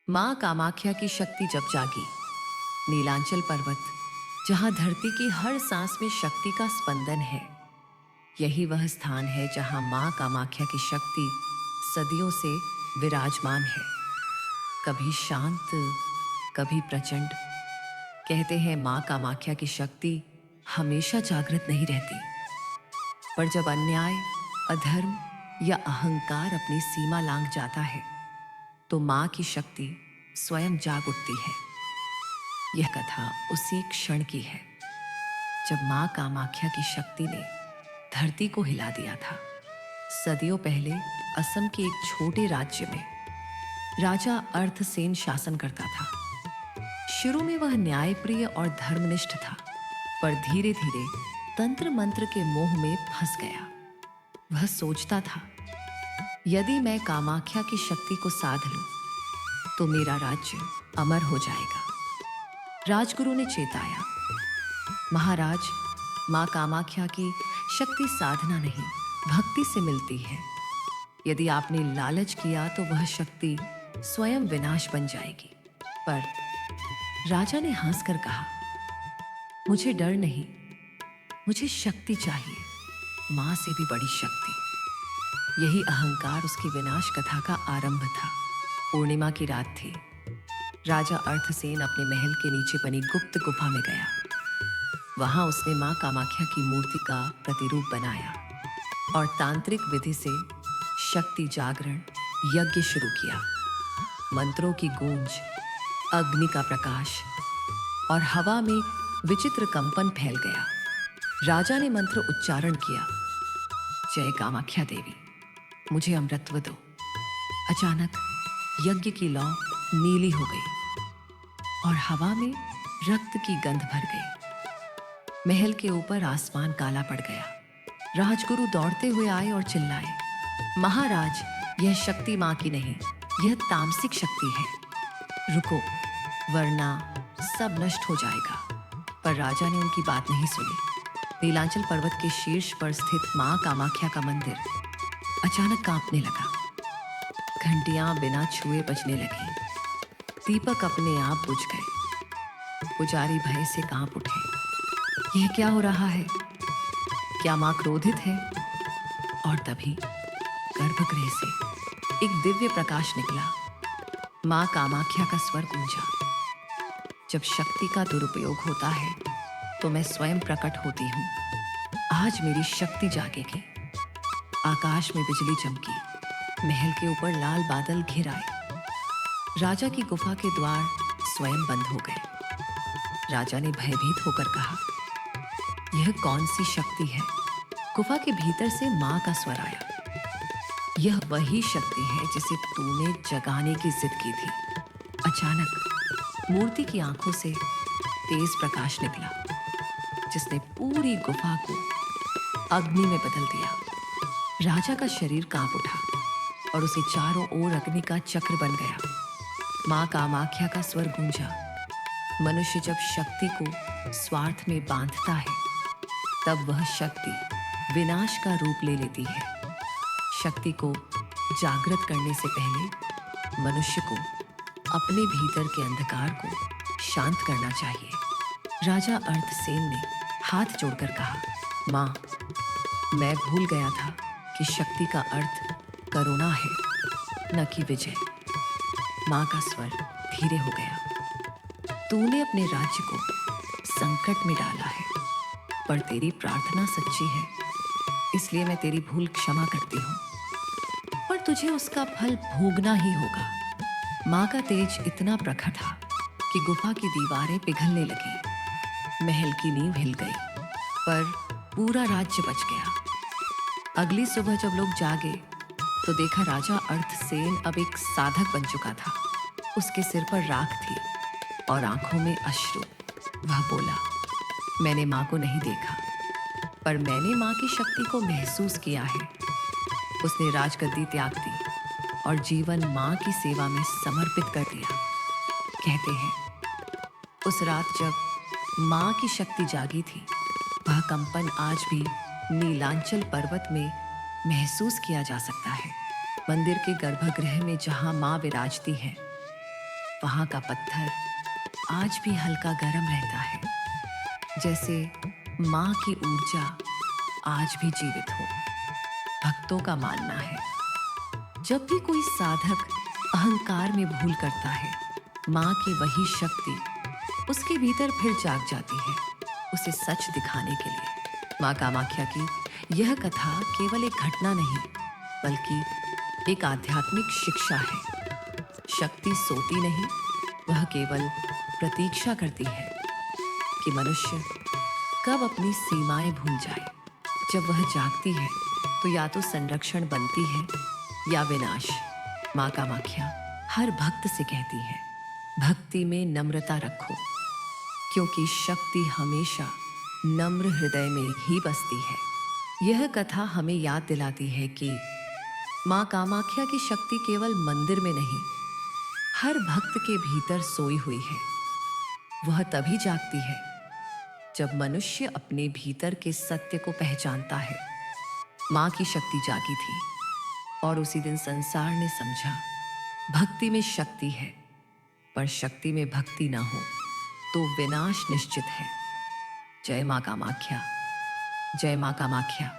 मां कामाख्या की शक्ति जब जागी, नीलांचल पर्वत, जहां धरती की हर सांस में शक्ति का स्पंदन है, यही वह स्थान है जहां मां कामाख्या की शक्ति सदियों से विराजमान है। कभी शांत, कभी प्रचंड। कहते हैं मां कामाख्या की शक्ति हमेशा जागृत नहीं रहती, पर जब अन्याय, अधर्म या अहंकार अपनी सीमा लांघ जाता है, तो मां की शक्ति स्वयं जाग उठती है। यह कथा उसी क्षण की है जब मां कामाख्या की शक्ति ने धरती को हिला दिया था। सदियों पहले असम के एक छोटे राज्य में राजा अर्थसेन शासन करता था। शुरू में वह न्यायप्रिय और धर्मनिष्ठ था, पर धीरे धीरे तंत्र मंत्र के मोह में फंस गया। वह सोचता था, यदि मैं कामाख्या की शक्ति को साध लूं, तो मेरा राज्य अमर हो जाएगा। राजगुरु ने चेताया, महाराज, मां कामाख्या की शक्ति साधना नहीं, भक्ति से मिलती है। यदि आपने लालच किया तो वह शक्ति स्वयं विनाश बन जाएगी। पर राजा ने हंसकर कहा, मुझे डर नहीं, मुझे शक्ति चाहिए, मां से भी बड़ी शक्ति। यही अहंकार उसकी विनाश कथा का आरंभ था। पूर्णिमा की रात थी। राजा अर्थसेन अपने महल के नीचे बनी गुप्त गुफा में गया। वहां उसने मां कामाख्या की मूर्ति का प्रतिरूप बनाया और तांत्रिक विधि से शक्ति जागरण यज्ञ शुरू किया। मंत्रों की गूंज, अग्नि का प्रकाश और हवा में विचित्र कंपन फैल गया। राजा ने मंत्र उच्चारण किया, जय कामाख्या देवी, मुझे अमृतत्व दो। अचानक यज्ञ की लौ नीली हो गई और हवा में रक्त की गंध भर गई। महल के ऊपर आसमान काला पड़ गया। राजगुरु दौड़ते हुए आए और चिल्लाए, महाराज, यह शक्ति मां की नहीं, यह तामसिक शक्ति है। रुको, वरना सब नष्ट हो जाएगा। पर राजा ने उनकी बात नहीं सुनी। नीलांचल पर्वत के शीर्ष पर स्थित मां कामाख्या का मंदिर अचानक कांपने लगा। घंटियां बिना छुए बजने लगी। दीपक अपने आप बुझ गए। पुजारी भय से कांप उठे। यह क्या हो रहा है? क्या मां क्रोधित है? और तभी गर्भगृह से एक दिव्य प्रकाश निकला। मां कामाख्या का स्वर गूंजा, जब शक्ति का दुरुपयोग होता है तो मैं स्वयं प्रकट होती हूँ। आज मेरी शक्ति जागेगी। आकाश में बिजली चमकी। महल के ऊपर लाल बादल घिर आए। राजा की गुफा के द्वार स्वयं बंद हो गए। राजा ने भयभीत होकर कहा, यह कौन सी शक्ति है? गुफा के भीतर से मां का स्वर आया, यह वही शक्ति है जिसे तूने जगाने की जिद की थी। अचानक मूर्ति की आंखों से तेज प्रकाश निकला, जिसने पूरी गुफा को अग्नि में बदल दिया। राजा का शरीर कांप उठा और उसे चारों ओर अग्नि का चक्र बन गया। मां कामाख्या का स्वर गूंजा, मनुष्य जब शक्ति को स्वार्थ में बांधता है, तब वह शक्ति विनाश का रूप ले लेती है। शक्ति को जागृत करने से पहले मनुष्य को अपने भीतर के अंधकार को शांत करना चाहिए। राजा अर्थसेन ने हाथ जोड़कर कहा, मां, मैं भूल गया था कि शक्ति का अर्थ करुणा है, न कि विजय। मां का स्वर धीरे हो गया, तूने अपने राज्य को संकट में डाला है, पर तेरी प्रार्थना सच्ची है, इसलिए मैं तेरी भूल क्षमा करती हूँ, पर तुझे उसका फल भोगना ही होगा। मां का तेज इतना प्रखर था कि गुफा की दीवारें पिघलने लगी। महल की नींव हिल गई, पर पूरा राज्य बच गया। अगली सुबह जब लोग जागे तो देखा राजा अर्थसेन अब एक साधक बन चुका था। उसके सिर पर राख थी और आंखों में अश्रु। वह बोला, मैंने मां को नहीं देखा, पर मैंने मां की शक्ति को महसूस किया है। उसने राजगद्दी त्याग दी और जीवन मां की सेवा में समर्पित कर दिया। कहते हैं, उस रात जब मां की शक्ति जागी थी, वह कंपन आज भी नीलांचल पर्वत में महसूस किया जा सकता है। मंदिर के गर्भगृह में जहां मां विराजती है, वहां का पत्थर आज भी हल्का गर्म रहता है, जैसे माँ की ऊर्जा आज भी जीवित हो। भक्तों का मानना है, जब भी कोई साधक अहंकार में भूल करता है, माँ की वही शक्ति उसके भीतर फिर जाग जाती है, उसे सच दिखाने के लिए। माँ कामाख्या की यह कथा केवल एक घटना नहीं, बल्कि एक आध्यात्मिक शिक्षा है। शक्ति सोती नहीं, वह केवल प्रतीक्षा करती है कि मनुष्य कब अपनी सीमाएं भूल जाए। जब वह जागती है तो या तो संरक्षण बनती है या विनाश। माँ कामाख्या हर भक्त से कहती है, भक्ति में नम्रता रखो, क्योंकि शक्ति हमेशा नम्र हृदय में ही बसती है। यह कथा हमें याद दिलाती है कि माँ कामाख्या की शक्ति केवल मंदिर में नहीं, हर भक्त के भीतर सोई हुई है। वह तभी जागती है जब मनुष्य अपने भीतर के सत्य को पहचानता है। माँ की शक्ति जागी थी और उसी दिन संसार ने समझा, भक्ति में शक्ति है, पर शक्ति में भक्ति ना हो तो विनाश निश्चित है। जय माँ कामाख्या, जय माँ कामाख्या।